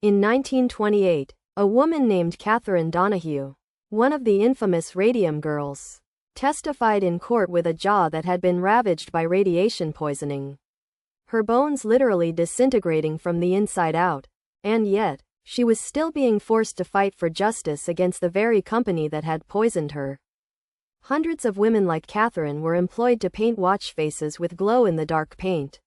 In 1928, a woman named Catherine Donahue, one of the infamous Radium Girls, testified in court with a jaw that had been ravaged by radiation poisoning. Her bones literally disintegrating from the inside out, and yet, she was still being forced to fight for justice against the very company that had poisoned her. Hundreds of women like Catherine were employed to paint watch faces with glow-in-the-dark paint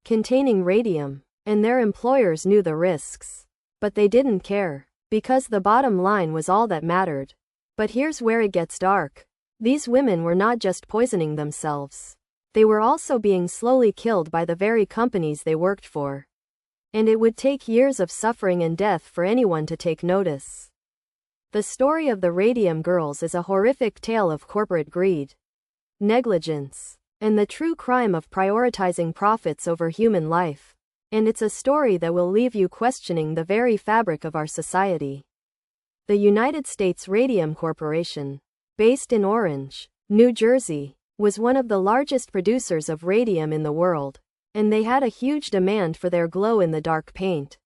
containing radium, and their employers knew the risks. But they didn't care, because the bottom line was all that mattered. But here's where it gets dark. These women were not just poisoning themselves. They were also being slowly killed by the very companies they worked for. And it would take years of suffering and death for anyone to take notice. The story of the Radium Girls is a horrific tale of corporate greed, negligence, and the true crime of prioritizing profits over human life. And it's a story that will leave you questioning the very fabric of our society. The United States Radium Corporation, based in Orange, New Jersey, was one of the largest producers of radium in the world, and they had a huge demand for their glow-in-the-dark paint,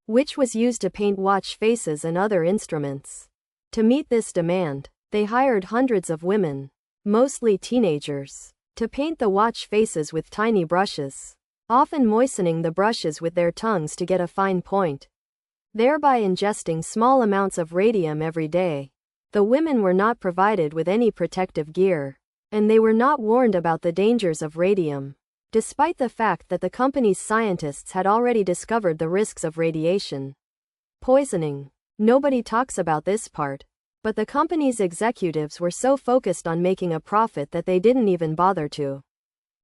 which was used to paint watch faces and other instruments. To meet this demand, they hired hundreds of women, mostly teenagers, to paint the watch faces with tiny brushes, often moistening the brushes with their tongues to get a fine point, thereby ingesting small amounts of radium every day. The women were not provided with any protective gear, and they were not warned about the dangers of radium, despite the fact that the company's scientists had already discovered the risks of radiation poisoning. Nobody talks about this part, but the company's executives were so focused on making a profit that they didn't even bother to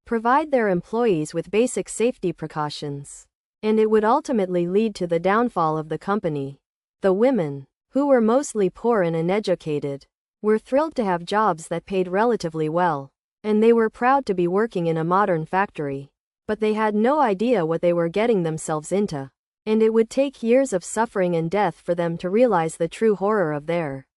provide their employees with basic safety precautions. And it would ultimately lead to the downfall of the company. The women, who were mostly poor and uneducated, were thrilled to have jobs that paid relatively well, and they were proud to be working in a modern factory. But they had no idea what they were getting themselves into, and it would take years of suffering and death for them to realize the true horror of their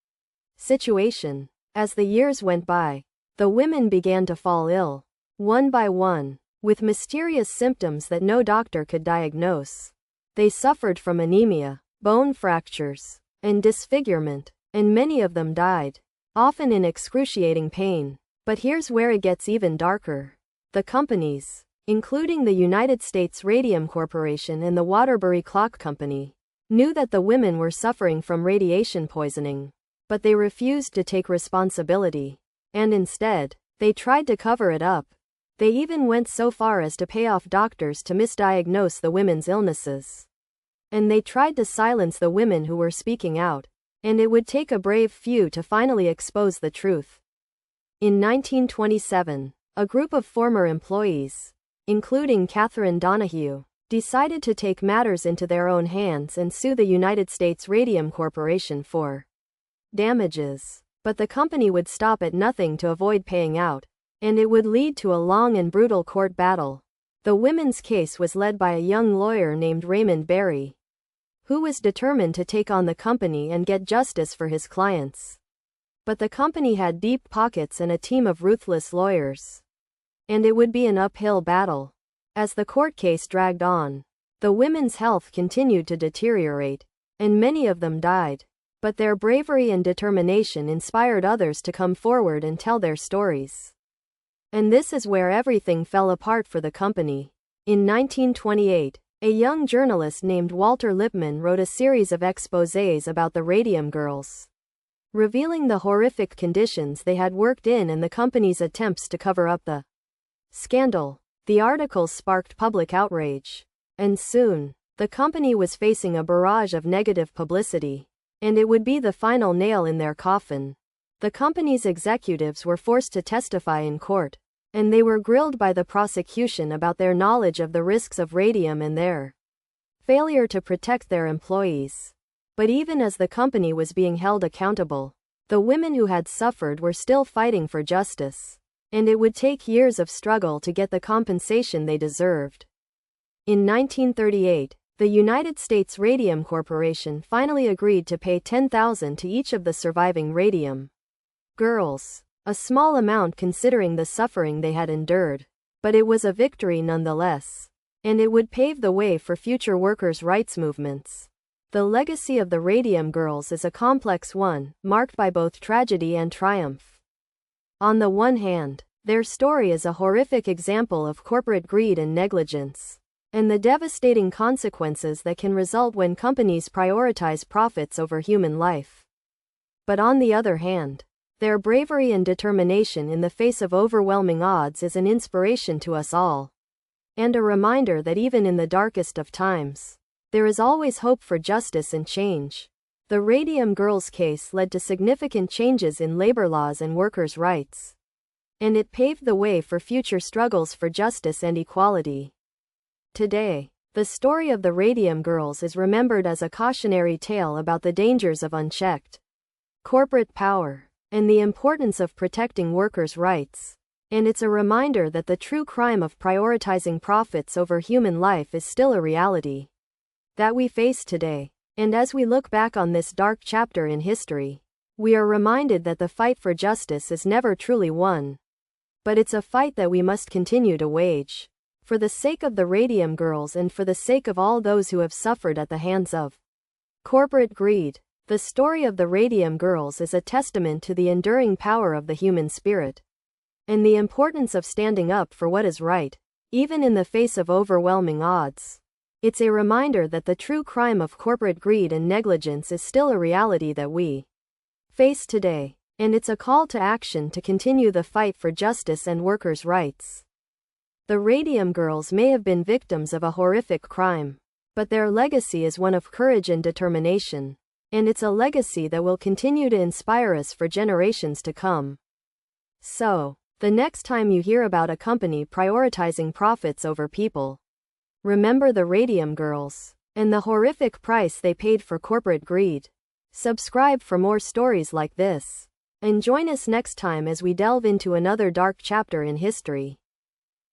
situation. As the years went by, the women began to fall ill, one by one, with mysterious symptoms that no doctor could diagnose. They suffered from anemia, bone fractures, and disfigurement, and many of them died, often in excruciating pain. But here's where it gets even darker. The companies, including the United States Radium Corporation and the Waterbury Clock Company, knew that the women were suffering from radiation poisoning, but they refused to take responsibility, and instead, they tried to cover it up. They even went so far as to pay off doctors to misdiagnose the women's illnesses. And they tried to silence the women who were speaking out, and it would take a brave few to finally expose the truth. In 1927, a group of former employees, including Catherine Donahue, decided to take matters into their own hands and sue the United States Radium Corporation for damages. But the company would stop at nothing to avoid paying out, and it would lead to a long and brutal court battle. The women's case was led by a young lawyer named Raymond Berry, who was determined to take on the company and get justice for his clients. But the company had deep pockets and a team of ruthless lawyers, and it would be an uphill battle. As the court case dragged on, the women's health continued to deteriorate, and many of them died. But their bravery and determination inspired others to come forward and tell their stories. And this is where everything fell apart for the company. In 1928, a young journalist named Walter Lippmann wrote a series of exposés about the Radium Girls, revealing the horrific conditions they had worked in and the company's attempts to cover up the scandal. The articles sparked public outrage, and soon, the company was facing a barrage of negative publicity. And it would be the final nail in their coffin. The company's executives were forced to testify in court, and they were grilled by the prosecution about their knowledge of the risks of radium and their failure to protect their employees. But even as the company was being held accountable, the women who had suffered were still fighting for justice, and it would take years of struggle to get the compensation they deserved. In 1938, the United States Radium Corporation finally agreed to pay $10,000 to each of the surviving Radium Girls, a small amount considering the suffering they had endured, but it was a victory nonetheless, and it would pave the way for future workers' rights movements. The legacy of the Radium Girls is a complex one, marked by both tragedy and triumph. On the one hand, their story is a horrific example of corporate greed and negligence, and the devastating consequences that can result when companies prioritize profits over human life. But on the other hand, their bravery and determination in the face of overwhelming odds is an inspiration to us all, and a reminder that even in the darkest of times, there is always hope for justice and change. The Radium Girls case led to significant changes in labor laws and workers' rights, and it paved the way for future struggles for justice and equality. Today, the story of the Radium Girls is remembered as a cautionary tale about the dangers of unchecked corporate power and the importance of protecting workers' rights. And it's a reminder that the true crime of prioritizing profits over human life is still a reality that we face today. And as we look back on this dark chapter in history, we are reminded that the fight for justice is never truly won. But it's a fight that we must continue to wage, for the sake of the Radium Girls and for the sake of all those who have suffered at the hands of corporate greed. The story of the Radium Girls is a testament to the enduring power of the human spirit, and the importance of standing up for what is right, even in the face of overwhelming odds. It's a reminder that the true crime of corporate greed and negligence is still a reality that we face today, and it's a call to action to continue the fight for justice and workers' rights. The Radium Girls may have been victims of a horrific crime, but their legacy is one of courage and determination, and it's a legacy that will continue to inspire us for generations to come. So, the next time you hear about a company prioritizing profits over people, remember the Radium Girls and the horrific price they paid for corporate greed. Subscribe for more stories like this, and join us next time as we delve into another dark chapter in history.